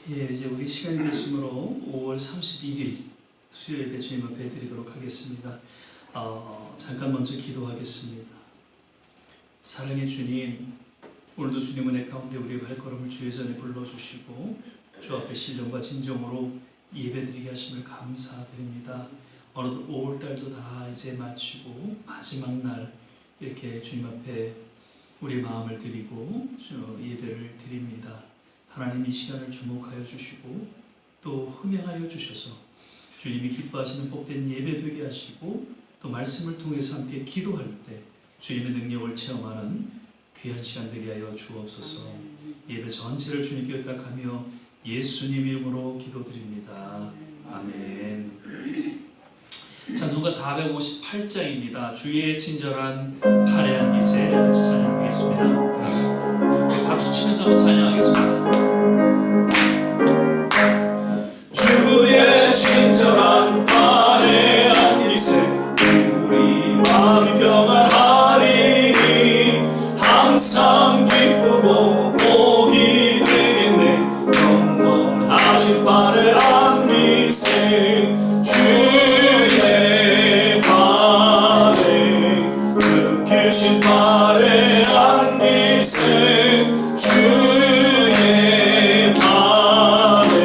예, 이제 우리 시간이 됐으므로 5월 31일 수요 예배 주님 앞에 드리도록 하겠습니다. 잠깐 먼저 기도하겠습니다. 사랑의 주님, 오늘도 주님 은혜 가운데 우리의 발걸음을 주의 전에 불러주시고 주 앞에 신령과 진정으로 예배드리게 하심을 감사드립니다. 어느덧 5월달도 다 이제 마치고 마지막 날 이렇게 주님 앞에 우리의 마음을 드리고 예배를 드립니다. 하나님 이 시간을 주목하여 주시고 또 흥행하여 주셔서 주님이 기뻐하시는 복된 예배 되게 하시고 또 말씀을 통해서 함께 기도할 때 주님의 능력을 체험하는 귀한 시간 되게 하여 주옵소서. 예배 전체를 주님께 의탁하며 예수님 이름으로 기도드립니다. 아멘. 찬송가 458장입니다. 주의 친절한 화려한 빛에 같이 찬양하겠습니다. 박수 치면서 한번 찬양하겠습니다. 주의 친절한 화려한 빛에 우리 마음이 평안하리니 항상 기쁘고 복이 되겠네. 영원하신 화려한 빛에 주의 발에 느끼신 화려한 빛에 주의 발에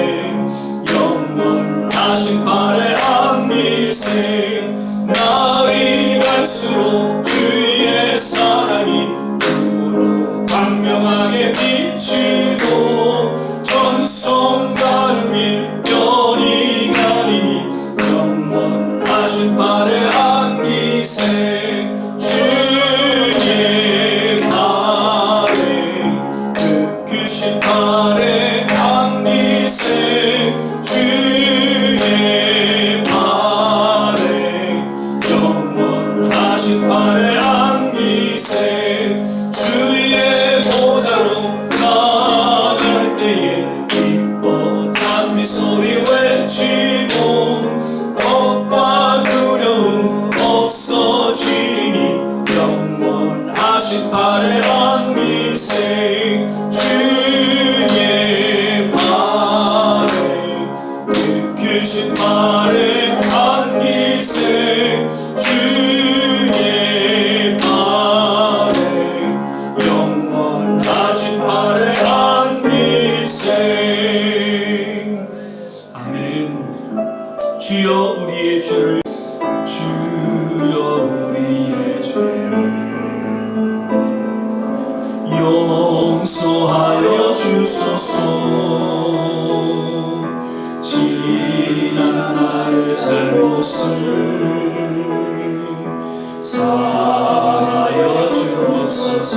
영원하신 화려한 빛에 날이 갈수록 주의 사랑이 우로 광명하게 비치고 전송 가는 길 편히 가리니 영원하신 화려한 빛에 주의 발에 느끼신 화려한 빛에 주의 발에 영원하신 화려한 빛에 주의 보좌로 나갈 때에 기뻐 찬미 소리 외치고 겁과 두려움 없어지리니 영원하신 화려한 빛에 주의 발에 느끼신 화려한 빛에 주의 발에 영원하신 화려한 빛에 아멘. 주여 우리의 죄를 용서하여 주소서. 지난 날의 잘못을 사하여 주옵소서.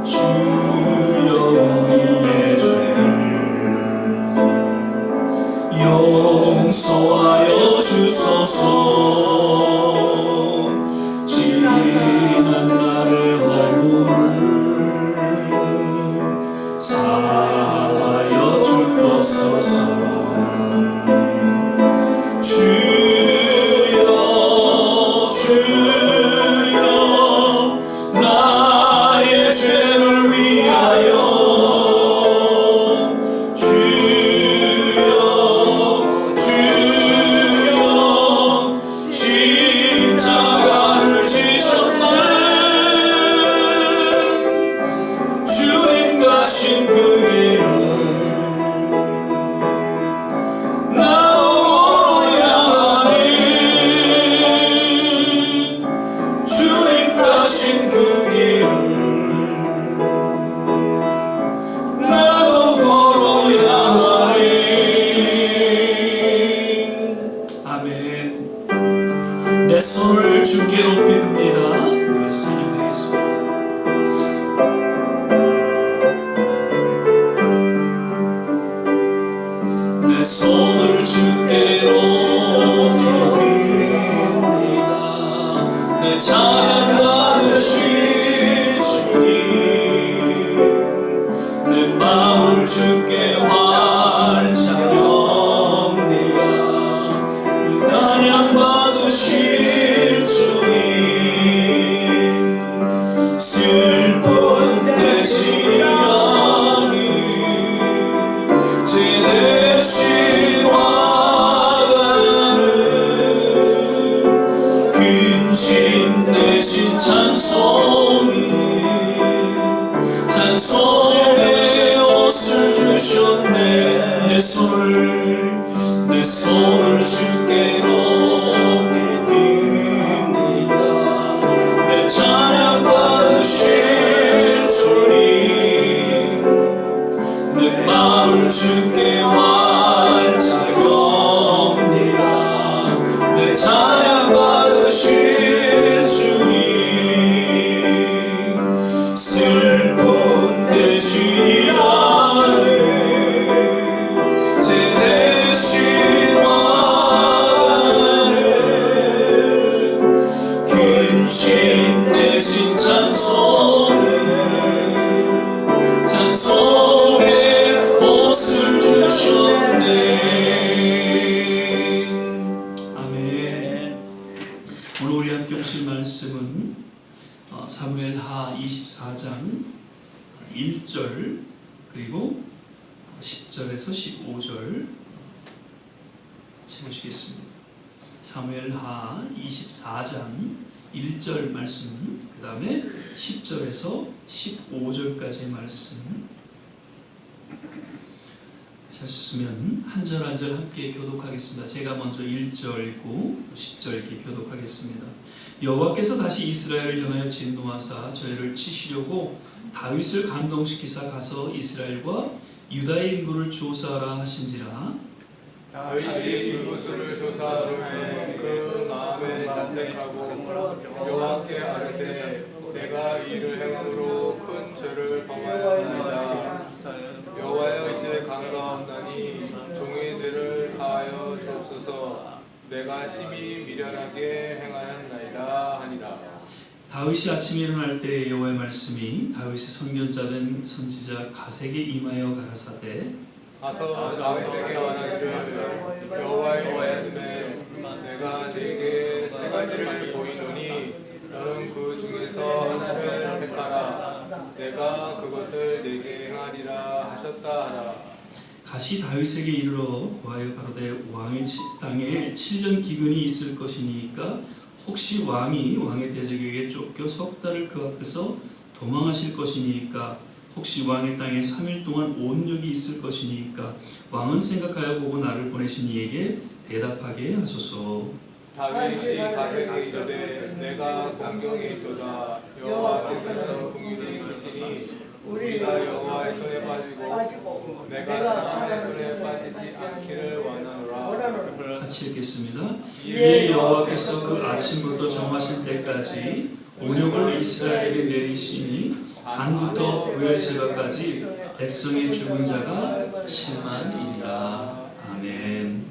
주여 우리의 죄를 용서하여 주소서. 지난 날의 허물을 사하여 주옵소서. 주여 주여 나의 죄를 위하여 십자가를 지셨네. 주님 가신 그 길을 나도 걸어야 하니 주님 가신 그 길을 나도 걸어야 하니. 아멘. 내 손을 주께 높이 듭니다. 그래서 찬양드리겠습니다. 내 손을 주께 높이 듭니다. 내 찬양 받으실 주님, 내 마음을 주께 활짝 엽니다. 그 찬양 받으실 주님, 슬픈 내 신이라니 내 옷을 주셨네. 내 손을 주께로 드립니다. 내 찬양 받으실 주님, 내 마음을 주께 활짝엽니다. 내 찬양 받으실 주님, 슬픈 대신이라네 제 대신 와가네 근심 대신 찬송의 옷을 주셨네. 아멘. 오늘 우리 함께 보실 말씀은 사무엘하 24장 1절 그리고 10절에서 15절 같이 보시겠습니다. 사무엘하 24장 1절 말씀, 그 다음에 10절에서 15절까지의 말씀 찾으시면 한 절 한 절 함께 교독하겠습니다. 제가 먼저 1절 읽고 또 10절 이렇게 교독하겠습니다. 여호와께서 다시 이스라엘을 향하여 진노하사 저희를 치시려고 다윗을 감동시키사 가서 이스라엘과 유다의 인구를 조사하라 하신지라. 다윗이 인구수를 조사하되 그 마음에 자책하고 여호와께 아뢰되 내가 이를 행함으로 큰 죄를 범하였나이다. 여호와여 이제 강가없나니 종의 죄를 사하여 주옵소서. 내가 심히 미련하게 행하였나이다 하니라. 다윗이 아침에 일어날 때 여호와의 말씀이 다윗의 선견자된 선지자 갓에게 임하여 가라사대 가서 다윗에게 말하기를 여호와의 말씀에 내가 네게 세 가지를 보이노니 너는 그 중에서 하나를 택하라. 내가 그것을 네게 행하리라 하셨다 하라. 갓이 다윗에게 이르러 고하여 가로되 왕의 땅에 7년 기근이 있을 것이니까 혹시 왕이 왕의 대적에게 쫓겨 석 달을 그 앞에서 도망하실 것이니까 혹시 왕의 땅에 3일 동안 온역이 있을 것이니까 왕은 생각하여 보고 나를 보내신 이에게 대답하게 하소서. 다윗이 갓에게 이르되 내가 공경이 있도다. 여호와께서는 긍휼히 계시니 우리가 여호와의 손에 빠지고 내가 사람의 손에 빠지지 않기를 원하노라. 같이 읽겠습니다. 이에 여호와께서 그 아침부터 정하신 때까지 온역을 이스라엘에게 내리시니 단부터 부엘세바까지 백성의 죽은 자가 7만이니라. 아멘.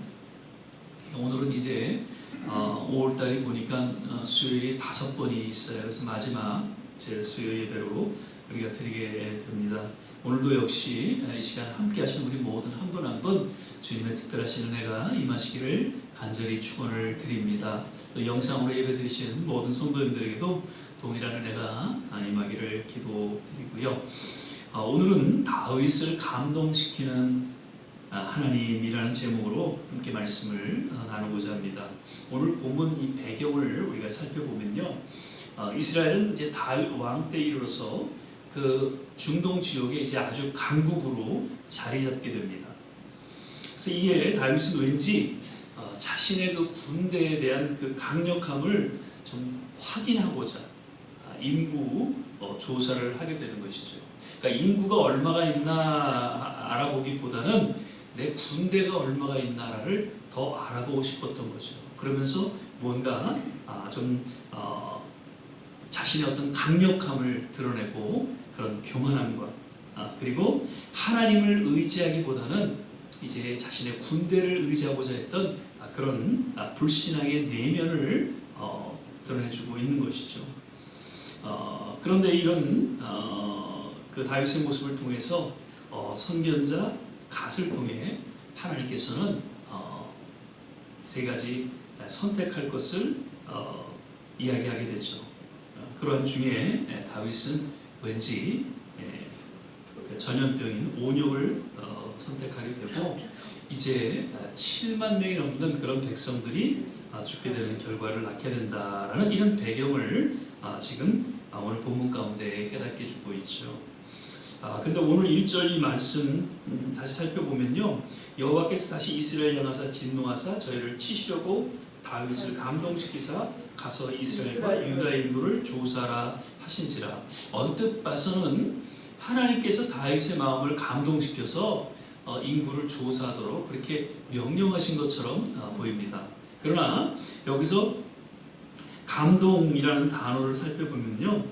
오늘은 이제 5월달에 보니까 수요일이 5번이 있어요. 그래서 마지막 제 수요 예배로 우리가 드리게 됩니다. 오늘도 역시 이 시간 함께 하신 우리 모든 한 분 한 분 주님의 특별하신 은혜가 임하시기를 간절히 축원을 드립니다. 또 영상으로 예배 드리시는 모든 성도님들에게도 동일한 은혜가 임하기를 기도드리고요. 오늘은 다윗을 감동시키는 하나님이라는 제목으로 함께 말씀을 나누고자 합니다. 오늘 본문 이 배경을 우리가 살펴보면요, 이스라엘은 이제 다윗 왕 때 이르러서 그 중동 지역에 이제 아주 강국으로 자리 잡게 됩니다. 그래서 이에 다윗은 왠지 자신의 그 군대에 대한 그 강력함을 좀 확인하고자 인구 조사를 하게 되는 것이죠. 그러니까 인구가 얼마가 있나 알아보기보다는 내 군대가 얼마가 있나를 더 알아보고 싶었던 거죠. 그러면서 뭔가 좀 자신의 어떤 강력함을 드러내고 그런 교만함과 그리고 하나님을 의지하기보다는 이제 자신의 군대를 의지하고자 했던 그런 불신앙의 내면을 드러내주고 있는 것이죠. 그런데 이런 그 다윗의 모습을 통해서 선견자 갓을 통해 하나님께서는 세 가지 선택할 것을 이야기하게 되죠. 그러한 중에 다윗은 왠지 전염병인 온역을 선택하게 되고 이제 7만 명이 넘는 그런 백성들이 죽게 되는 결과를 낳게 된다라는 이런 배경을 지금 오늘 본문 가운데 깨닫게 주고 있죠. 근데 오늘 1절 이 말씀 다시 살펴보면요, 여호와께서 다시 이스라엘 향하사 진노하사 저희를 치시려고 다윗을 감동시키사 가서 이스라엘과 유다의 인구를 조사라 하신지라. 언뜻 봐서는 하나님께서 다윗의 마음을 감동시켜서 인구를 조사하도록 그렇게 명령하신 것처럼 보입니다. 그러나 여기서 감동이라는 단어를 살펴보면요,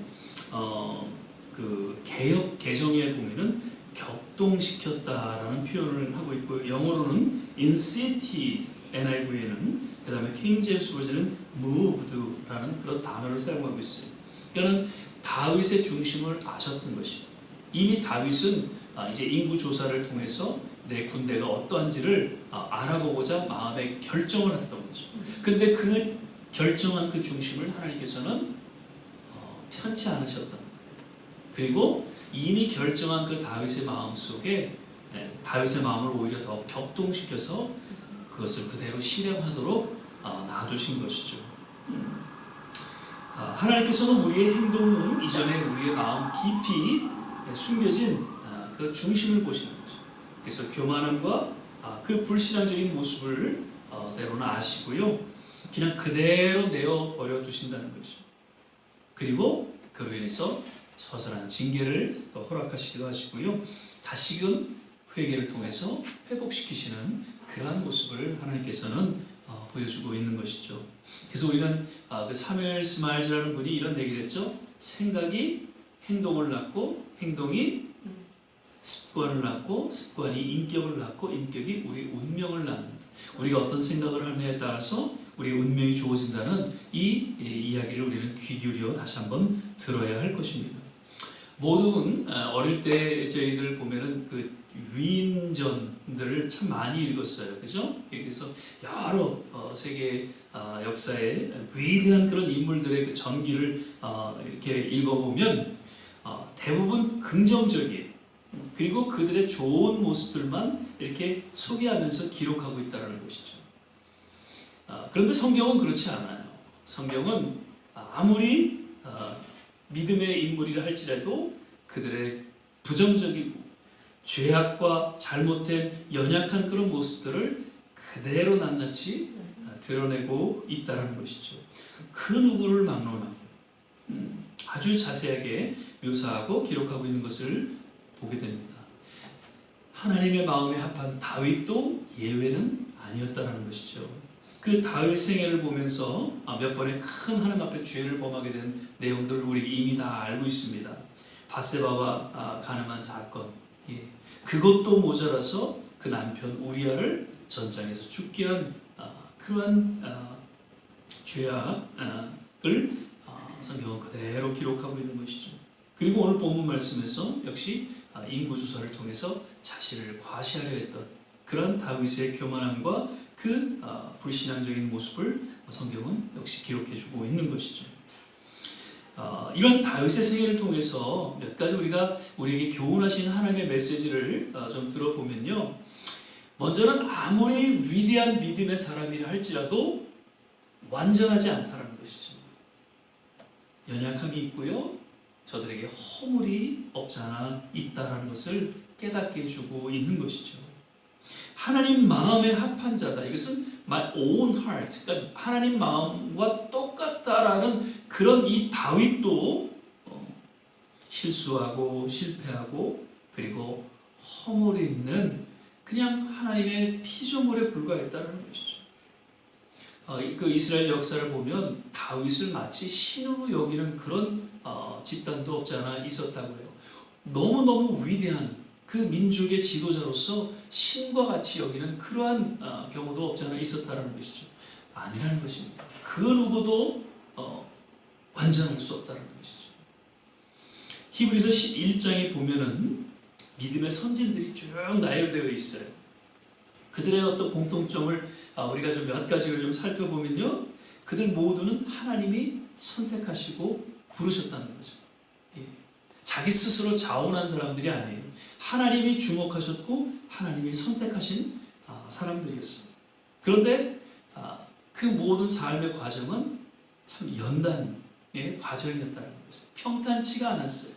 그 개역 개정에 보면은 격동시켰다라는 표현을 하고 있고, 영어로는 incited, NIV에는, 그 다음에 킹 제임스 버전은 moved라는 그런 단어를 사용하고 있어요. 그러니까 다윗의 중심을 아셨던 것이죠. 이미 다윗은 이제 인구 조사를 통해서 내 군대가 어떠한지를 알아보고자 마음에 결정을 했던 거죠. 근데 그 결정한 그 중심을 하나님께서는 편치 않으셨던 거예요. 그리고 이미 결정한 그 다윗의 마음 속에 다윗의 마음을 오히려 더 격동시켜서 그것을 그대로 실행하도록 놔두신 것이죠. 하나님께서는 우리의 행동 이전에 우리의 마음 깊이 숨겨진 그 중심을 보시는 거죠. 그래서 교만함과 그 불신앙적인 모습을 때로는 아시고요, 그냥 그대로 내어 버려 두신다는 것이죠. 그리고 그로 인해서 처절한 징계를 또 허락하시기도 하시고요, 다시금 회개를 통해서 회복시키시는 그러한 모습을 하나님께서는 보여주고 있는 것이죠. 그래서 우리는 그 사무엘 스마일즈라는 분이 이런 얘기를 했죠. 생각이 행동을 낳고, 행동이 습관을 낳고, 습관이 인격을 낳고, 인격이 우리 운명을 낳는다. 우리가 어떤 생각을 하느냐에 따라서 우리의 운명이 주어진다는 이 이야기를 우리는 귀 기울여 다시 한번 들어야 할 것입니다. 모든 어릴 때 저희들 보면은 그 위인전들을 참 많이 읽었어요, 그죠? 그래서 여러 세계 역사의 위대한 그런 인물들의 그 전기를 이렇게 읽어보면 대부분 긍정적이에요. 그리고 그들의 좋은 모습들만 이렇게 소개하면서 기록하고 있다는 것이죠. 그런데 성경은 그렇지 않아요. 성경은 아무리 믿음의 인물이라 할지라도 그들의 부정적이고 죄악과 잘못된 연약한 그런 모습들을 그대로 낱낱이 드러내고 있다는 것이죠. 그 누구를 막론하고 아주 자세하게 묘사하고 기록하고 있는 것을 보게 됩니다. 하나님의 마음에 합한 다윗도 예외는 아니었다는 것이죠. 그 다윗 생애를 보면서 몇 번의 큰 하나님 앞에 죄를 범하게 된 내용들을 우리 이미 다 알고 있습니다. 바세바와 가늠한 사건, 그것도 모자라서 그 남편 우리아를 전장에서 죽게 한 그러한 죄악을 성경은 그대로 기록하고 있는 것이죠. 그리고 오늘 본문 말씀에서 역시 인구조사를 통해서 자신을 과시하려 했던 그런 다윗의 교만함과 그 불신앙적인 모습을 성경은 역시 기록해주고 있는 것이죠. 이런 다윗의 생애를 통해서 몇 가지 우리에게 교훈하신 하나님의 메시지를 좀 들어보면요, 먼저는 아무리 위대한 믿음의 사람이라 할지라도 완전하지 않다는 것이죠. 연약함이 있고요, 저들에게 허물이 없지 않아 있다는 것을 깨닫게 해주고 있는 것이죠. 하나님 마음에 합한 자다. 이것은 my own heart, 그러니까 하나님 마음과 똑같다라는 그런 이 다윗도 실수하고 실패하고 그리고 허물이 있는 그냥 하나님의 피조물에 불과했다는 것이죠. 그 이스라엘 역사를 보면 다윗을 마치 신으로 여기는 그런 집단도 없지 않아 있었다고 해요. 너무너무 위대한 그 민족의 지도자로서 신과 같이 여기는 그러한 경우도 없지 않아 있었다는 것이죠. 아니라는 것입니다. 그 누구도 완전할 수 없다는 것이죠. 히브리서 11장에 보면은 믿음의 선진들이 쭉 나열되어 있어요. 그들의 어떤 공통점을 우리가 좀 몇 가지를 좀 살펴보면요, 그들 모두는 하나님이 선택하시고 부르셨다는 거죠. 자기 스스로 자원한 사람들이 아니에요. 하나님이 주목하셨고 하나님이 선택하신 사람들이었어요. 그런데 그 모든 삶의 과정은 참 연단의 과정이었다는 거죠. 평탄치가 않았어요.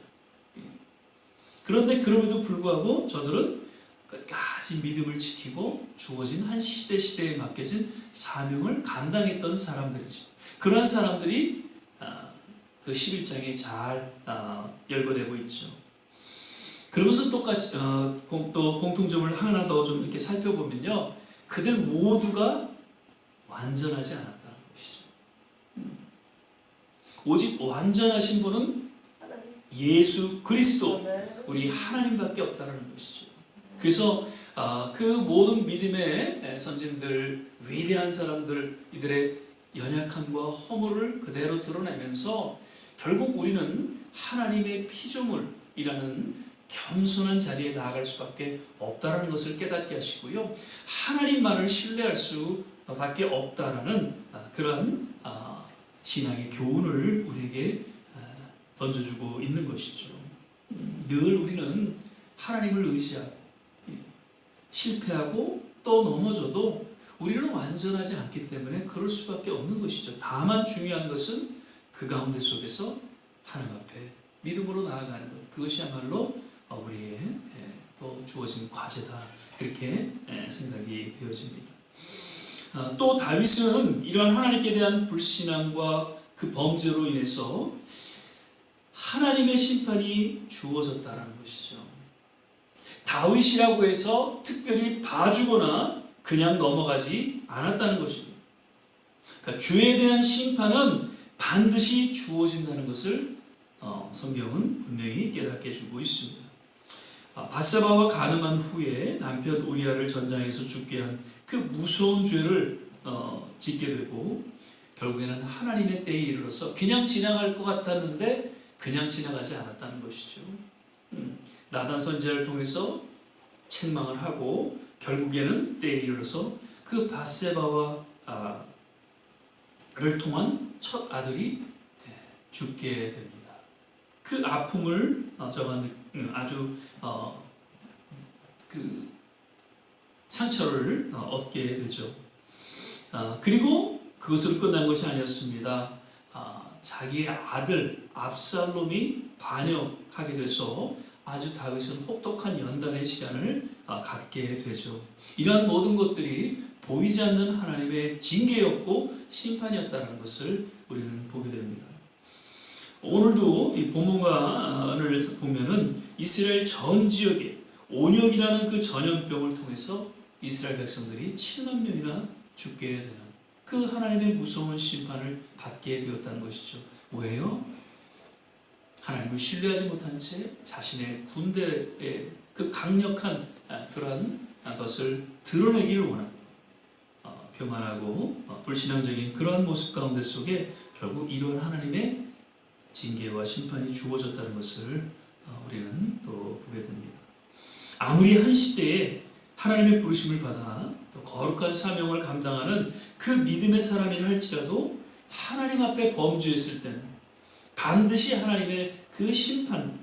그런데 그럼에도 불구하고 저들은 끝까지 믿음을 지키고 주어진 한 시대에 맡겨진 사명을 감당했던 사람들이죠. 그러한 사람들이 그 11장에 잘 열거되고 있죠. 그러면서 똑같이 또 공통점을 하나 더 좀 이렇게 살펴보면요, 그들 모두가 완전하지 않았다는 것이죠. 오직 완전하신 분은 예수 그리스도, 우리 하나님밖에 없다는 것이죠. 그래서 그 모든 믿음의 선진들, 위대한 사람들, 이들의 연약함과 허물을 그대로 드러내면서 결국 우리는 하나님의 피조물이라는 겸손한 자리에 나아갈 수밖에 없다는 것을 깨닫게 하시고요, 하나님만을 신뢰할 수밖에 없다라는 그런 신앙의 교훈을 우리에게 던져주고 있는 것이죠. 늘 우리는 하나님을 의지하고 실패하고 또 넘어져도 우리는 완전하지 않기 때문에 그럴 수밖에 없는 것이죠. 다만 중요한 것은 그 가운데 속에서 하나님 앞에 믿음으로 나아가는 것, 그것이야말로 우리의 또 주어진 과제다, 그렇게 생각이 되어집니다. 또 다윗은 이러한 하나님께 대한 불신앙과 그 범죄로 인해서 하나님의 심판이 주어졌다는 것이죠. 다윗이라고 해서 특별히 봐주거나 그냥 넘어가지 않았다는 것입니다. 그러니까 죄에 대한 심판은 반드시 주어진다는 것을 성경은 분명히 깨닫게 해주고 있습니다. 밧세바와 간음한 후에 남편 우리아를 전장에서 죽게 한 그 무서운 죄를 짓게 되고, 결국에는 하나님의 때에 이르러서 그냥 지나갈 것 같았는데 그냥 지나가지 않았다는 것이죠. 나단 선지자를 통해서 책망을 하고 결국에는 때에 이르러서 그 밧세바와 를 통한 첫 아들이 죽게 됩니다. 그 아픔을 아주 그 상처를 얻게 되죠. 그리고 그것으로 끝난 것이 아니었습니다. 자기의 아들 압살롬이 반역하게 돼서 아주 다윗은 혹독한 연단의 시간을 갖게 되죠. 이러한 모든 것들이 보이지 않는 하나님의 징계였고 심판이었다는 것을 우리는 보게 됩니다. 오늘도 이 본문을 보면은 이스라엘 전 지역에 온역이라는 그 전염병을 통해서 이스라엘 백성들이 7만 명이나 죽게 되는 그 하나님의 무서운 심판을 받게 되었다는 것이죠. 왜요? 하나님을 신뢰하지 못한 채 자신의 군대의 그 강력한 그러한 것을 드러내기를 원하고 교만하고 불신앙적인 그러한 모습 가운데 속에 결국 이러한 하나님의 징계와 심판이 주어졌다는 것을 우리는 또 보게 됩니다. 아무리 한 시대에 하나님의 부르심을 받아 또 거룩한 사명을 감당하는 그 믿음의 사람이라 할지라도 하나님 앞에 범죄했을 때는 반드시 하나님의 그 심판,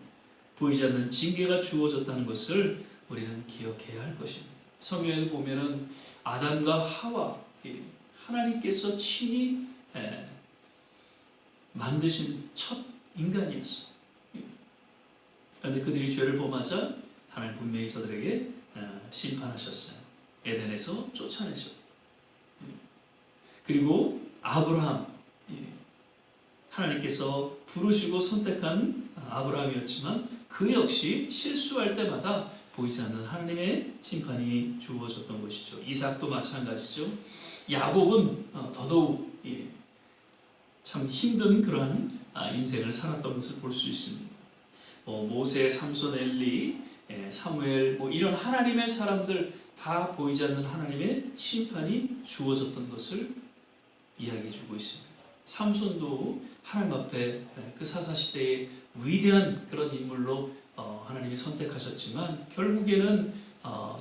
보이지 않는 징계가 주어졌다는 것을 우리는 기억해야 할 것입니다. 성경에 보면은 아담과 하와, 하나님께서 친히 만드신 첫 인간이었어. 그런데 그들이 죄를 범하자 하나님 분명히 저들에게 심판하셨어요. 에덴에서 쫓아내셨고, 그리고 아브라함, 하나님께서 부르시고 선택한 아브라함이었지만 그 역시 실수할 때마다 보이지 않는 하나님의 심판이 주어졌던 것이죠. 이삭도 마찬가지죠. 야곱은 더더욱 참 힘든 그러한 인생을 살았던 것을 볼 수 있습니다. 모세, 삼손, 엘리, 사무엘, 이런 하나님의 사람들 다 보이지 않는 하나님의 심판이 주어졌던 것을 이야기해주고 있습니다. 삼손도 하나님 앞에 그 사사시대의 위대한 그런 인물로 하나님이 선택하셨지만 결국에는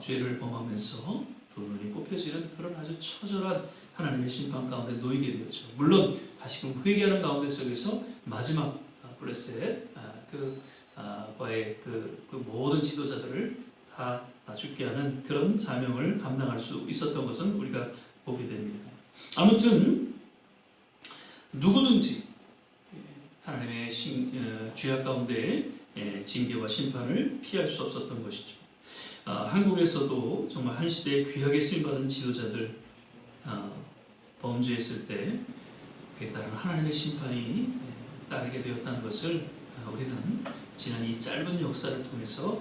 죄를 범하면서 두 눈이 뽑혀지는 그런 아주 처절한 하나님의 심판 가운데 놓이게 되었죠. 물론 다시금 회개하는 가운데 속에서 마지막 블레셋 과의 그 모든 지도자들을 다 죽게 하는 그런 사명을 감당할 수 있었던 것은 우리가 보게 됩니다. 아무튼 누구든지 하나님의 죄악 가운데 징계와 심판을 피할 수 없었던 것이죠. 한국에서도 정말 한 시대에 귀하게 쓰임받은 지도자들 범죄했을 때 그에 따른 하나님의 심판이 따르게 되었다는 것을 우리는 지난 이 짧은 역사를 통해서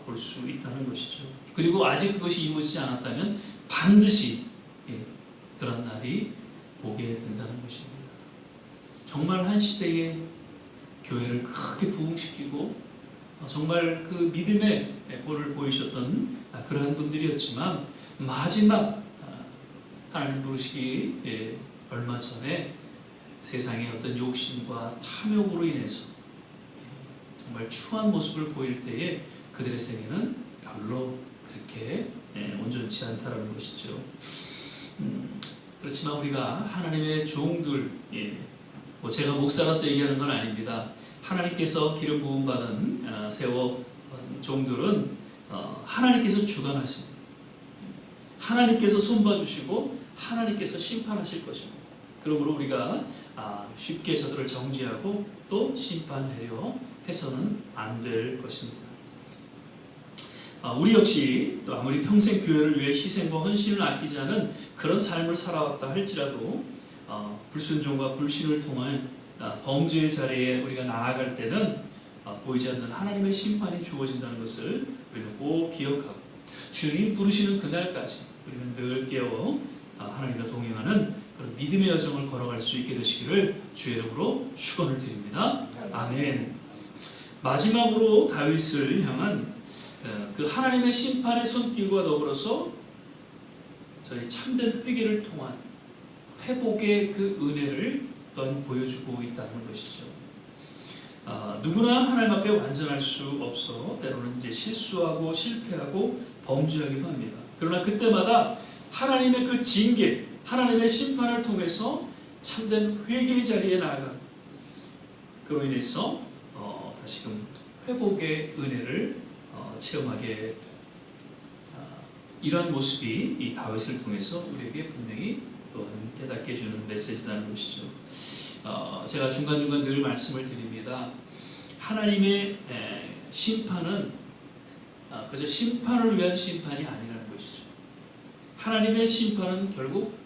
볼 수 있다는 것이죠. 그리고 아직 그것이 이루어지지 않았다면 반드시 그런 날이 오게 된다는 것입니다. 정말 한 시대에 교회를 크게 부흥시키고 정말 그 믿음의 본을 보이셨던 그러한 분들이었지만 마지막 하나님 부르시기 얼마 전에 세상의 어떤 욕심과 탐욕으로 인해서 정말 추한 모습을 보일 때에 그들의 생애는 별로 그렇게 온전치 않다라는 것이죠. 그렇지만 우리가 하나님의 종들, 제가 목사라서 얘기하는 건 아닙니다. 하나님께서 기름 부음 받은 세워 종들은 하나님께서 주관하십니다. 하나님께서 손봐주시고 하나님께서 심판하실 것입니다. 그러므로 우리가 쉽게 저들을 정죄하고 또 심판하려 해서는 안 될 것입니다. 우리 역시 또 아무리 평생 교회를 위해 희생과 헌신을 아끼지 않은 그런 삶을 살아왔다 할지라도 불순종과 불신을 통한 범죄의 자리에 우리가 나아갈 때는 보이지 않는 하나님의 심판이 주어진다는 것을 우리는 꼭 기억하고 주님 부르시는 그날까지 우리는 늘 깨어 하나님과 동행하는 그런 믿음의 여정을 걸어갈 수 있게 되시기를 주의 이름으로 축원을 드립니다. 아멘. 마지막으로 다윗을 향한 그 하나님의 심판의 손길과 더불어서 저희 참된 회개를 통한 회복의 그 은혜를 또한 보여주고 있다는 것이죠. 누구나 하나님 앞에 완전할 수 없어 때로는 이제 실수하고 실패하고 범죄하기도 합니다. 그러나 그때마다 하나님의 그 징계, 하나님의 심판을 통해서 참된 회개의 자리에 나아가 그로 인해서 다시금 회복의 은혜를 체험하게 이러한 모습이 이 다윗을 통해서 우리에게 분명히 또한 깨닫게 해주는 메시지라는 것이죠. 제가 중간중간 늘 말씀을 드립니다. 하나님의 심판은 그저 심판을 위한 심판이 아니라는 것이죠. 하나님의 심판은 결국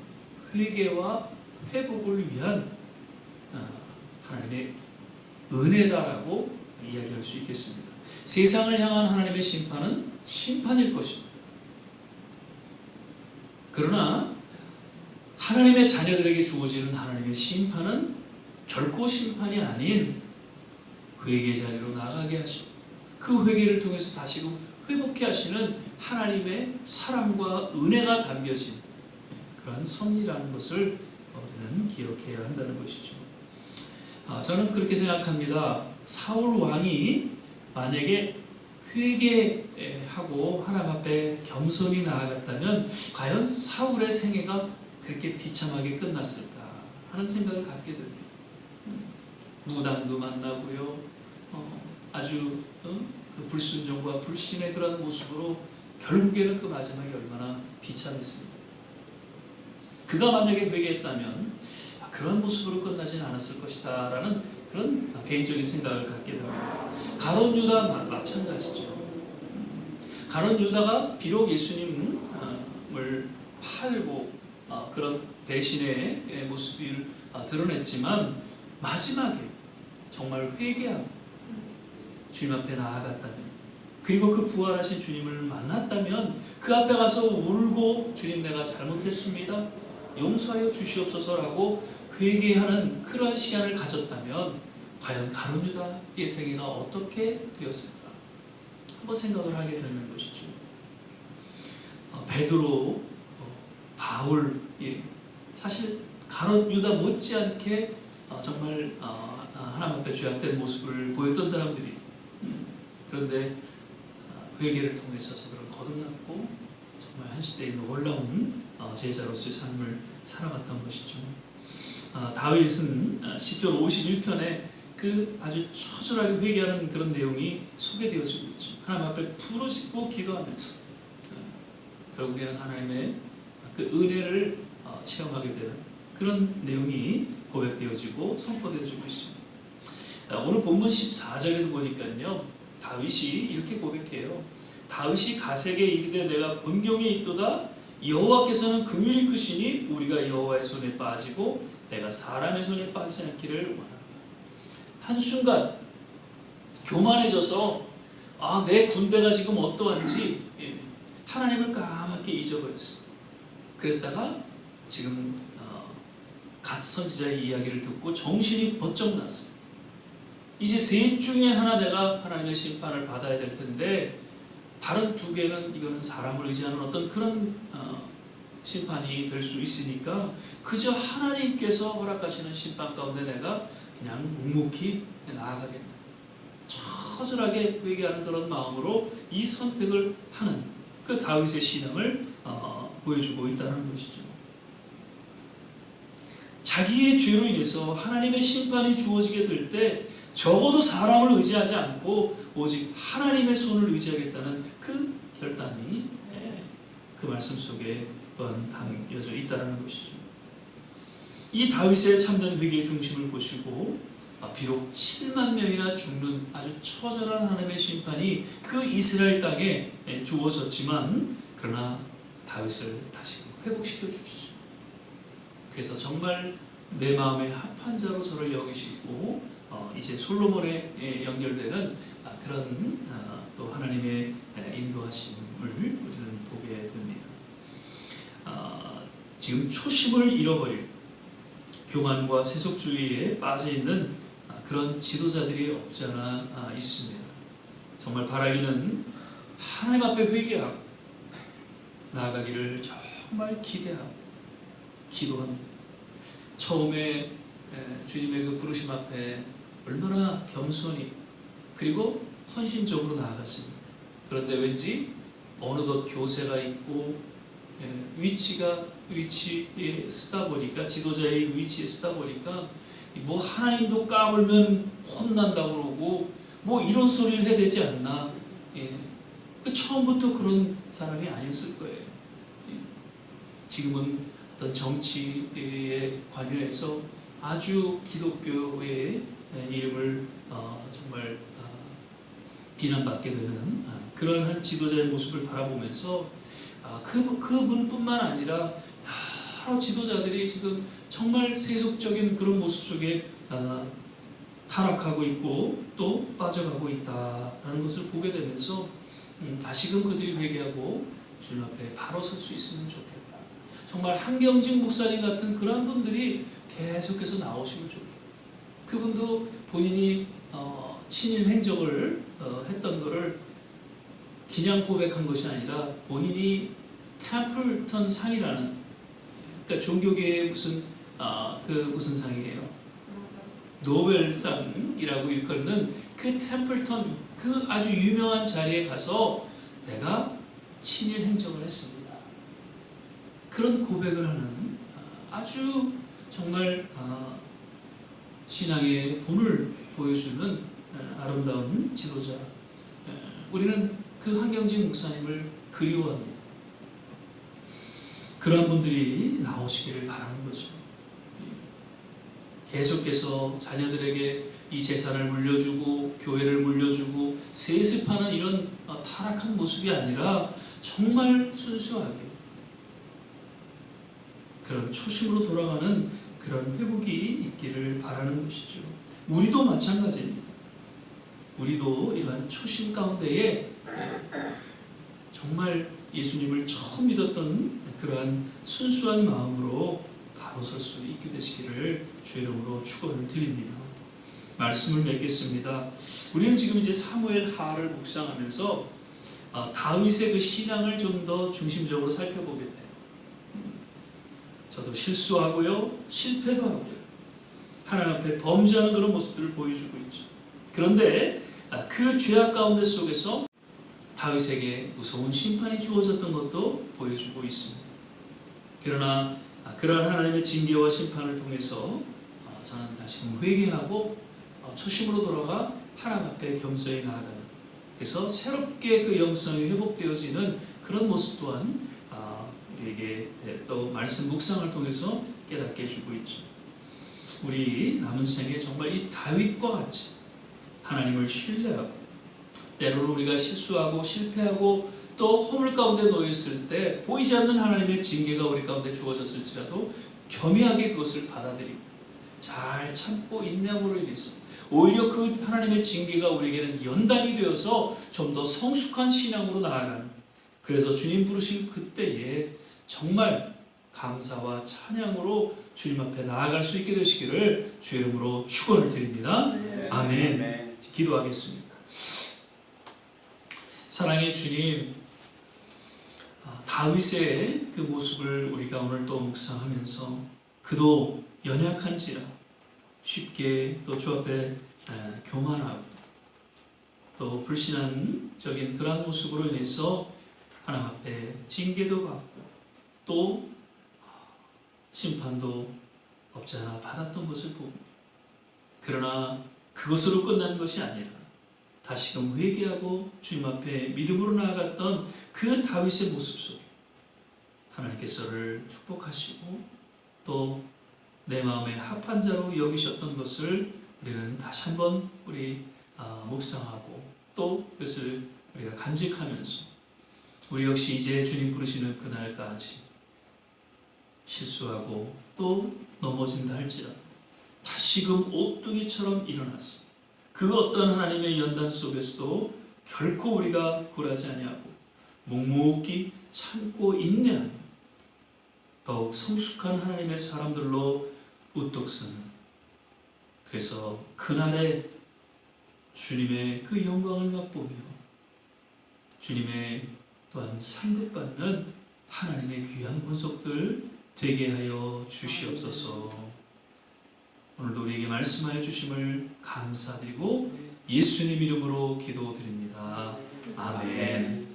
회개와 회복을 위한 하나님의 은혜다라고 이야기할 수 있겠습니다. 세상을 향한 하나님의 심판은 심판일 것입니다. 그러나 하나님의 자녀들에게 주어지는 하나님의 심판은 결코 심판이 아닌 회개 자리로 나가게 하시고 그 회개를 통해서 다시금 회복해 하시는 하나님의 사랑과 은혜가 담겨진 그러한 섭리라는 것을 우리는 기억해야 한다는 것이죠. 저는 그렇게 생각합니다. 사울 왕이 만약에 회개하고 하나님 앞에 겸손히 나아갔다면 과연 사울의 생애가 그렇게 비참하게 끝났을까 하는 생각을 갖게 됩니다. 무당도 만나고요, 아주 그 불순종과 불신의 그런 모습으로 결국에는 그 마지막이 얼마나 비참했습니다. 그가 만약에 회개했다면 그런 모습으로 끝나지는 않았을 것이다 라는 그런 개인적인 생각을 갖게 됩니다. 가룟 유다 마찬가지죠. 가룟 유다가 비록 예수님을 팔고 그런 배신의 모습을 드러냈지만 마지막에 정말 회개하고 주님 앞에 나아갔다면, 그리고 그 부활하신 주님을 만났다면 그 앞에 가서 울고 주님 내가 잘못했습니다, 용서하여 주시옵소서라고 회개하는 그러한 시간을 가졌다면 과연 가룟 유다의 생애가 어떻게 되었을까 한번 생각을 하게 되는 것이죠. 베드로, 바울, 사실 가룟 유다 못지않게 정말 하나님 앞에 죄악된 모습을 보였던 사람들이, 그런데 회개를 통해서 저들은 거듭났고 정말 한 시대에 놀라운 제자로서의 삶을 살아갔던 것이죠. 다윗은 시편 51편에 그 아주 처절하게 회개하는 그런 내용이 소개되어지고 있죠. 하나님 앞에 부르짖고 기도하면서 결국에는 하나님의 그 은혜를 체험하게 되는 그런 내용이 고백되어지고 선포되어지고 있습니다. 오늘 본문 14절에도 보니까요, 다윗이 이렇게 고백해요. 다윗이 가세게 이르되 내가 곤경에 있도다. 여호와께서는 긍휼히 크시니 우리가 여호와의 손에 빠지고 내가 사람의 손에 빠지지 않기를 원합니다. 한순간 교만해져서 내 군대가 지금 어떠한지 하나님을 까맣게 잊어버렸어요. 그랬다가 지금 갓 선지자의 이야기를 듣고 정신이 번쩍 났어요. 이제 셋 중에 하나 내가 하나님의 심판을 받아야 될 텐데 다른 두 개는 이거는 사람을 의지하는 어떤 그런 심판이 될 수 있으니까 그저 하나님께서 허락하시는 심판 가운데 내가 그냥 묵묵히 나아가겠다. 처절하게 회개하는 그런 마음으로 이 선택을 하는 그 다윗의 신앙을 보여주고 있다는 것이죠. 자기의 죄로 인해서 하나님의 심판이 주어지게 될 때 적어도 사람을 의지하지 않고 오직 하나님의 손을 의지하겠다는 그 결단이 그 말씀 속에 또한 담겨져 있다는 것이죠. 이 다윗의 참된 회개의 중심을 보시고 비록 7만 명이나 죽는 아주 처절한 하나님의 심판이 그 이스라엘 땅에 주어졌지만 그러나 다윗을 다시 회복시켜 주시죠. 그래서 정말 내 마음에 합한 자로 저를 여기시고 이제 솔로몬에 연결되는 그런 또 하나님의 인도하심을 우리는 보게 됩니다. 지금 초심을 잃어버릴 교만과 세속주의에 빠져있는 그런 지도자들이 없지 않아 있습니다. 정말 바라기는 하나님 앞에 회개하고 나아가기를 정말 기대하고 기도합니다. 처음에 주님의 그 부르심 앞에 얼마나 겸손히 그리고 헌신적으로 나아갔습니다. 그런데 왠지 어느덧 교세가 있고 위치에 쓰다 보니까 지도자의 위치에 쓰다 보니까 뭐 하나님도 까불면 혼난다고 그러고 뭐 이런 소리를 해야 되지 않나. 그 처음부터 그런 사람이 아니었을 거예요. 지금은 어떤 정치에 관여해서 아주 기독교의 이름을 정말 비난받게 되는 그러한 한 지도자의 모습을 바라보면서 그분뿐만 아니라 여러 지도자들이 지금 정말 세속적인 그런 모습 속에 타락하고 있고 또 빠져가고 있다라는 것을 보게 되면서 다시금 그들이 회개하고 주님 앞에 바로 설 수 있으면 좋겠다. 정말 한경직 목사님 같은 그런 분들이 계속해서 나오시면 좋겠다. 그분도 본인이 친일 행적을 했던 것을 그냥 고백한 것이 아니라 본인이 템플턴 상이라는, 그러니까 종교계의 무슨 상이에요? 노벨상이라고 일컫는 그 템플턴 그 아주 유명한 자리에 가서 내가 친일 행적을 했습니다. 그런 고백을 하는 아주 정말 신앙의 본을 보여주는 아름다운 지도자. 우리는 그 한경직 목사님을 그리워합니다. 그런 분들이 나오시기를 바라는 거죠. 계속해서 자녀들에게 이 재산을 물려주고 교회를 물려주고 세습하는 이런 타락한 모습이 아니라 정말 순수하게 그런 초심으로 돌아가는 그런 회복이 있기를 바라는 것이죠. 우리도 마찬가지입니다. 우리도 이러한 초심 가운데에 정말 예수님을 처음 믿었던 그러한 순수한 마음으로 바로 설 수 있게 되시기를 주의 이름으로 축원을 드립니다. 말씀을 맺겠습니다. 우리는 지금 이제 사무엘 하를 묵상하면서 다윗의 그 신앙을 좀 더 중심적으로 살펴보게 돼요. 저도 실수하고요, 실패도 하고요, 하나님 앞에 범죄하는 그런 모습들을 보여주고 있죠. 그런데 그 죄악 가운데 속에서 다윗에게 무서운 심판이 주어졌던 것도 보여주고 있습니다. 그러나 그러한 하나님의 징계와 심판을 통해서 저는 다시금 회개하고 초심으로 돌아가 하나님 앞에 겸손히 나아가는, 그래서 새롭게 그 영성이 회복되어지는 그런 모습 또한 우리에게 또 말씀 묵상을 통해서 깨닫게 해주고 있죠. 우리 남은 생에 정말 이 다윗과 같이 하나님을 신뢰하고, 때로는 우리가 실수하고 실패하고 또 허물 가운데 놓여있을 때 보이지 않는 하나님의 징계가 우리 가운데 주어졌을지라도 겸허하게 그것을 받아들이고 잘 참고 인내함으로 인해서 오히려 그 하나님의 징계가 우리에게는 연단이 되어서 좀 더 성숙한 신앙으로 나아가는, 그래서 주님 부르신 그때에 정말 감사와 찬양으로 주님 앞에 나아갈 수 있게 되시기를 주의 이름으로 축원을 드립니다. 아멘. 기도하겠습니다. 사랑의 주님, 다윗의 그 모습을 우리가 오늘 또 묵상하면서 그도 연약한지라 쉽게 또 주 앞에 교만하고 또 불신한적인 그러한 모습으로 인해서 하나님 앞에 징계도 받고 또 심판도 없지 않아 받았던 것을 보고, 그러나 그것으로 끝난 것이 아니라 다시금 회개하고 주님 앞에 믿음으로 나아갔던 그 다윗의 모습 속에 하나님께서를 축복하시고 또 내 마음에 합한 자로 여기셨던 것을 우리는 다시 한번 묵상하고 또 그것을 우리가 간직하면서 우리 역시 이제 주님 부르시는 그날까지 실수하고 또 넘어진다 할지라도 다시금 오뚜기처럼 일어나서 그 어떤 하나님의 연단 속에서도 결코 우리가 굴하지 아니하고 묵묵히 참고 인내하며 더욱 성숙한 하나님의 사람들로 우뚝 서는, 그래서 그날에 주님의 그 영광을 맛보며 주님의 또한 상급받는 하나님의 귀한 본속들 되게 하여 주시옵소서. 오늘도 우리에게 말씀하여 주심을 감사드리고 예수님 이름으로 기도드립니다. 아멘.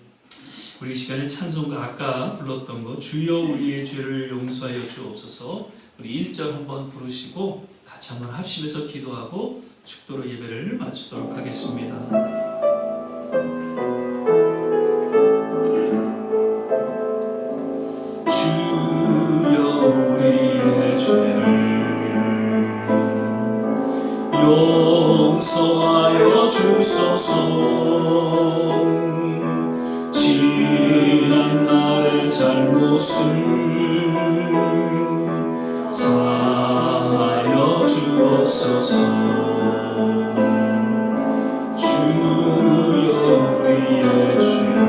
우리 시간에 찬송가 아까 불렀던 거 주여 우리의 죄를 용서하여 주옵소서, 우리 1절 한번 부르시고 같이 한번 합심해서 기도하고 축도로 예배를 마치도록 하겠습니다. 주여 우리의 죄를 용서하여 주소서. 지난 날의 잘못을 사하여 주옵소서. 주여 우리의 죄를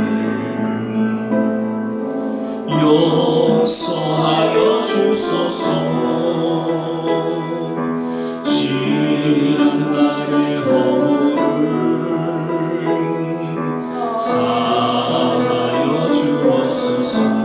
용서하여 주소서. 지난 날의 허물을 사하여 주옵소서.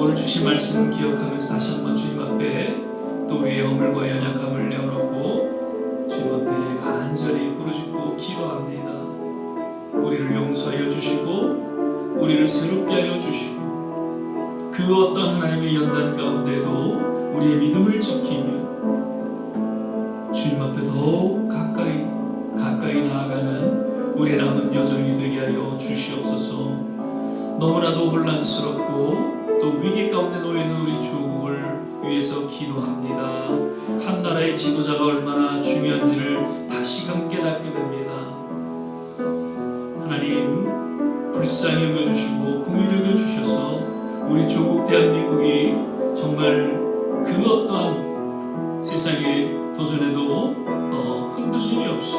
오늘 주신 말씀 기억하면서 다시 한번 주님 앞에 또 우리의 허물과 연약함을 내어놓고 주님 앞에 간절히 부르짖고 기도합니다. 우리를 용서하여 주시고 우리를 새롭게 하여 주시고 그 어떤 하나님의 연단 가운데도 우리의 믿음을 지키며 주님 앞에 더욱 가까이 나아가는 우리의 남은 여정이 되게 하여 주시옵소서. 너무나도 혼란스럽고 또 위기 가운데 놓여있는 우리 조국을 위해서 기도합니다. 한 나라의 지도자가 얼마나 중요한지를 다시금 깨닫게 됩니다. 하나님 불쌍히 여겨주시고 긍휼히 여겨주셔서 우리 조국 대한민국이 정말 그 어떤 세상의 도전에도 흔들림이 없이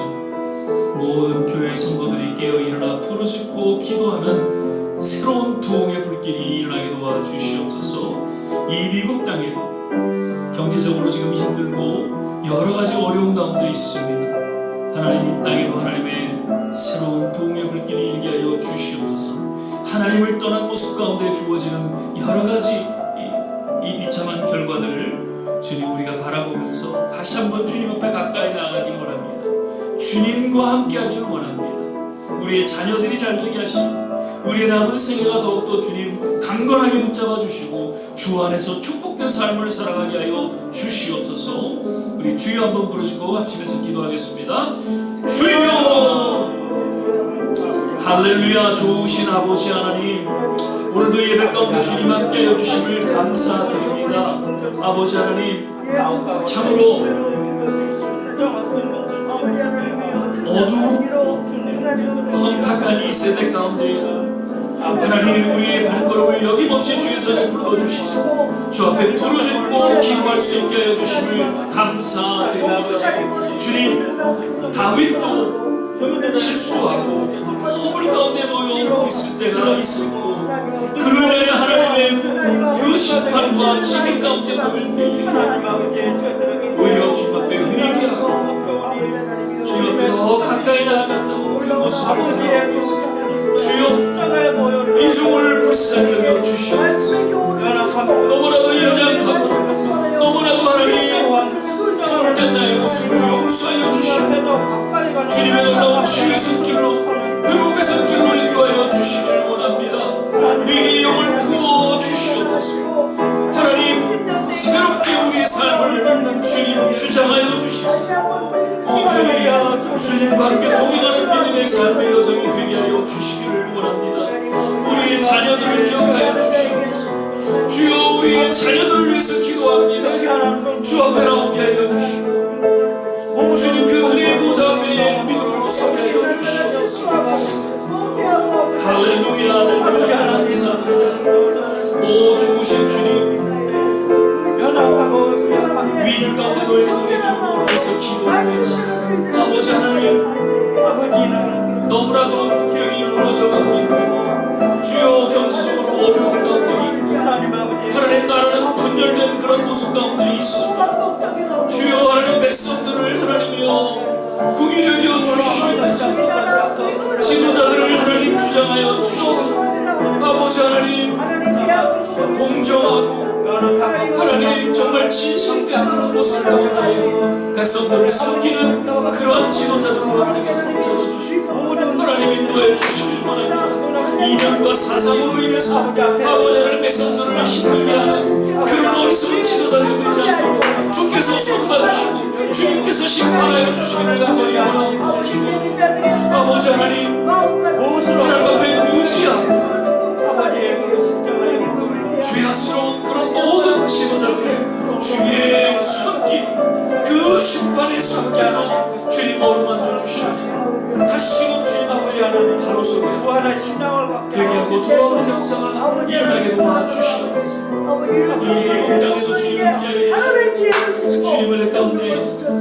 모든 교회 성도들이 깨어 일어나 부르짖고 기도하는 새로운 부흥의 불길이 일어나게 도와주시옵소서. 이 미국 땅에도 경제적으로 지금 힘들고 여러 가지 어려운 가운데 있습니다. 하나님, 이 땅에도 하나님의 새로운 부흥의 불길이 일게 하여 주시옵소서. 하나님을 떠난 모습 가운데 주어지는 여러 가지 이 비참한 결과들을 주님 우리가 바라보면서 다시 한번 주님 앞에 가까이 나아가길 원합니다. 주님과 함께 하기를 원합니다. 우리의 자녀들이 잘 되게 하시고 우리의 남은 생애가 더욱더 주님 강건하게 붙잡아 주시고 주 안에서 축복된 삶을 살아가게 하여 주시옵소서. 우리 주여 한번 부르시고 합심해서 기도하겠습니다. 주여! 할렐루야. 좋으신 아버지 하나님, 오늘도 예배 가운데 주님 함께하여 주심을 감사드립니다. 아버지 하나님, 참으로 어두운 헌탁한 이 세대 가운데 하나님 우리의 발걸음을 여김없이 주의 전에 불러주시고 주 앞에 부르짖고 기도할 수 있게 하여 주심을 감사드립니다. 주님, 다윗도 실수하고 허물 가운데 놓여 있을 때가 있었고 그로 인해 하나님의 그 심판과 징계 가운데 놓일 때에 오히려 주님 앞에 회개하고 주님 앞에 더 가까이 나아갔던 그 모습을 보았습니다. 주여, 이 종을 불쌍히 여겨 주시옵소서. 너무나도 연약하고 너무나도 하나님 잘못된 나의 모습을 용서하여 주시옵소서. 주님의 놀라운 치유의 손길로 회복의 손길로 인도하여 주시길 원합니다. 회개의 영을 부어 주시옵소서. 하나님, 새롭게 우리의 삶을 주님 주장하여 주시옵소서. 온전히 주님과 함께 동행하는 믿음의 삶의 여정이 되게 하여 주시기를 원합니다. 우리의 자녀들을 기억하여 주시옵소서. 주여, 우리의 자녀들을 위해서 기도합니다. 주 앞에 나오게 하여 주시고 주님 그 은혜의 보좌 앞에 믿음으로 서게 하여 주시옵소서. 할렐루야, 할렐루야, 감사합니다. 오 좋으신 주님, 위기 가운데 놓여있는 우리 주님을 위해서 기도합니다. 아버지 하나님, 너무나도 국격이 무너져가고 있고 주여 경제적으로 어려운 가운데 있고 하나님 나라는 분열된 그런 모습 가운데 있습니다. 주여 하나님 백성들을 하나님이여 궁일을 여겨 주시옵소서. 지도자들을 하나님 주장하여 주셔서 아버지 하나님 공정하고 하나님 정말 진실된 그런 모습 가운데 백성들을 섬기는 그런 지도자들로 하나님께서 붙잡아주시고 하나님 인도해 주시길 원합니다. 이념과 사상으로 인해서 아버지 하나님 백성들을 힘들게 하는 그런 어리석은 지도자들이 되지 않도록 주께서 손봐주시고 주님께서 심판하여 주시기를 간절히 원합니다. 아버지 하나님 앞에 무지하고 죄악스러운 그런 모든 지도자들의 주의 손길, 그 심판의 손길로 주님 어루만져 주시옵소서. 다시금 주님 앞에 바로 서게 회개하고 돌아오는 역사가 일어나게 도와주시옵소서. 이 미국 땅에도 주님 함께하여 주시옵소서. 주님의 가운데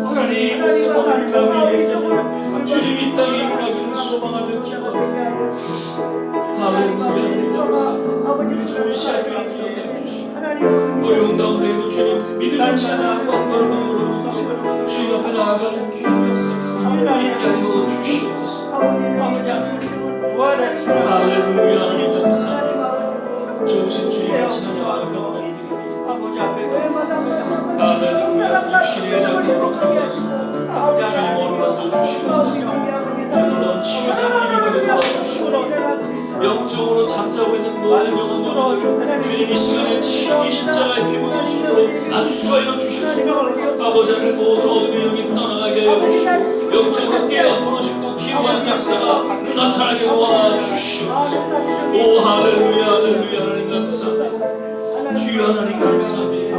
하나님 세번을 위하여 주님 이 땅에 일어나기를 소망하며 기도합니다. 할렐루야, 하나님 감사합니다. 우리 좋은 시간을 기억하여 주시고 어려운 가운데에도 주님 믿음의 찬양과 걸음으로 주님 앞에 나아가는 귀한 역사를 인도하여 주시옵소서. 할렐루야, 하나님 감사합니다. 좋으신 주님의 찬양과 경배를 드립니다. 할렐루야, 육신의 약함으로 강합니다. 주님 어루만져 주시옵소서. 주님은 치유 상기를 도와주시옵소서. 영적으로 잠자고 있는 모든 영혼들 주님 이 시간에 치유의 십자가의 피부는 손으로 안수하여 주시옵소서. 아버지 하나님 모든 어둠의 영이 떠나가게 하여 주시고 영적으로 깨어 부르짖고 기도하는 역사가 나타나게 도와주시옵소서. 오 할렐루야, 할렐루야, 하나님 감사합니다. 주여 하나님 감사합니다.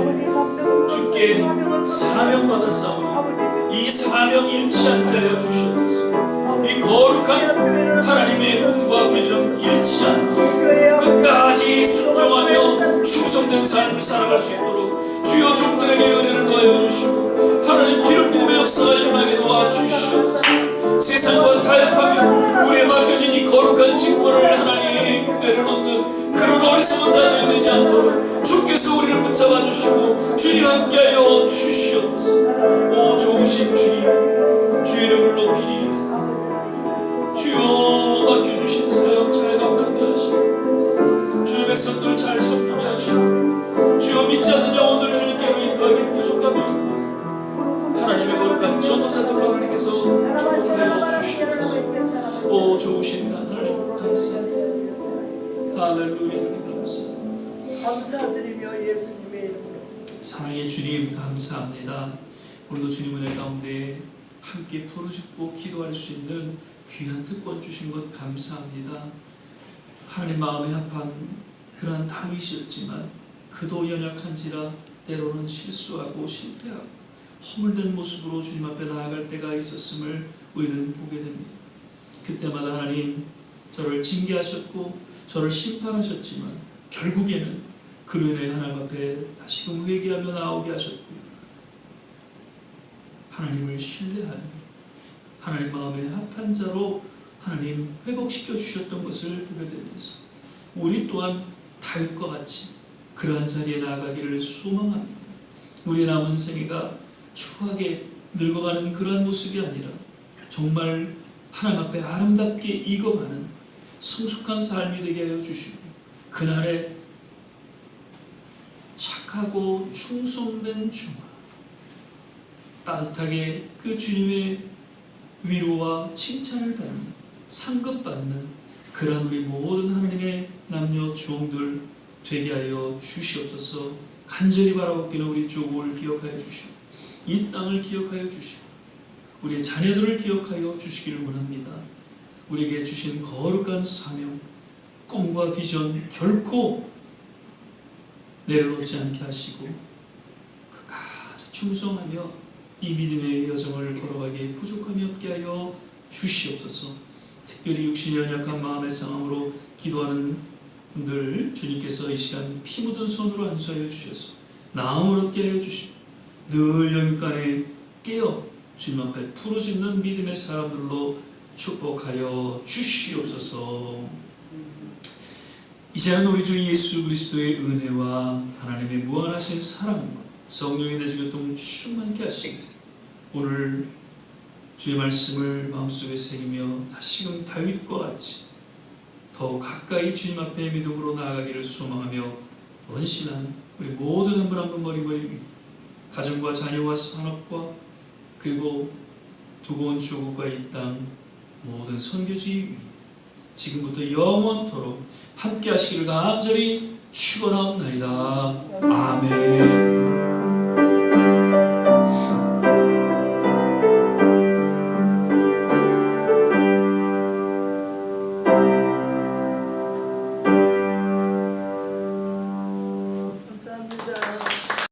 주께 사명받았사오니 이 사명 잃지 않게 하여 주시옵소서. 이 거룩한 하나님의 꿈과 비전 잃지 않고 끝까지 순종하며 충성된 삶을 살아갈 수 있도록 주여 종들에게 은혜를 더하여 주시고 하나님 기름 부음의 역사가 일어나게 도와주시옵소서. 세상과 타협하며 우리의 맡겨진 이 거룩한 직분을 하나님 내려놓는 그런 어리석은 자들이 되지 않도록 주께서 우리를 붙잡아 주시고 주님 함께하여 주시옵소서. 오 좋으신 주님, 주의 이름을 높이니 주여 맡겨주신 사역 잘 감당케 하시고 주의 백성들 잘 섬기게 하시고 주여 믿지 않는 영혼들 주님께 인도하기 부족하며 하나님의 거룩한 전도자들로 하나님께서 축복하여 주시옵소서. 오 좋으신 하나님 감사합니다. 할렐루야. 하나님 감사합니다. 감사드리며 예수님의 이름으로 사랑의 주님 감사합니다. 오늘도 주님 은혜 가운데 함께 부르짖고 기도할 수 있는 귀한 특권 주신 것 감사합니다. 하나님 마음에 합한 그러한 다윗이었지만 그도 연약한지라 때로는 실수하고 실패하고 허물된 모습으로 주님 앞에 나아갈 때가 있었음을 우리는 보게 됩니다. 그때마다 하나님 저를 징계하셨고 저를 심판하셨지만 결국에는 그로 인해 하나님 앞에 다시금 회개하며 나오게 하셨고 하나님을 신뢰하며 하나님 마음에 합한 자로 하나님 회복시켜 주셨던 것을 보게 되면서 우리 또한 다윗과 같이 그러한 자리에 나아가기를 소망합니다. 우리의 남은 생애가 추하게 늙어가는 그러한 모습이 아니라 정말 하나님 앞에 아름답게 익어가는 성숙한 삶이 되게 하여 주시고 그날에 착하고 충성된 종아 따뜻하게 그 주님의 위로와 칭찬을 받는 상급받는 그러한 우리 모든 하나님의 남녀 종들 되게 하여 주시옵소서. 간절히 바라옵기는 우리 조국을 기억하여 주시고 이 땅을 기억하여 주시고 우리의 자녀들을 기억하여 주시기를 원합니다. 우리에게 주신 거룩한 사명, 꿈과 비전 결코 내려놓지 않게 하시고 끝까지 충성하며 이 믿음의 여정을 걸어가기에 부족함이 없게 하여 주시옵소서. 특별히 육신이 연약한 마음의 상황으로 기도하는 분들 주님께서 이 시간 피 묻은 손으로 안수하여 주셔서 나음을 얻게 하여 주시고 늘 영육간에 깨어 주님 앞에 부르짖는 믿음의 사람들로 축복하여 주시옵소서. 이제는 우리 주 예수 그리스도의 은혜와 하나님의 무한하신 사랑과 성령의 내주교통 충만케 하시고 오늘 주의 말씀을 마음속에 새기며 다시금 다윗과 같이 더 가까이 주님 앞에 믿음으로 나아가기를 소망하며 헌신한 우리 모든 한 분 한 분 머리머리 가정과 자녀와 산업과 그리고 두고 온 조국과 이 땅 모든 선교지 위에 지금부터 영원토록 함께 하시기를 간절히 축원하옵나이다. 아멘.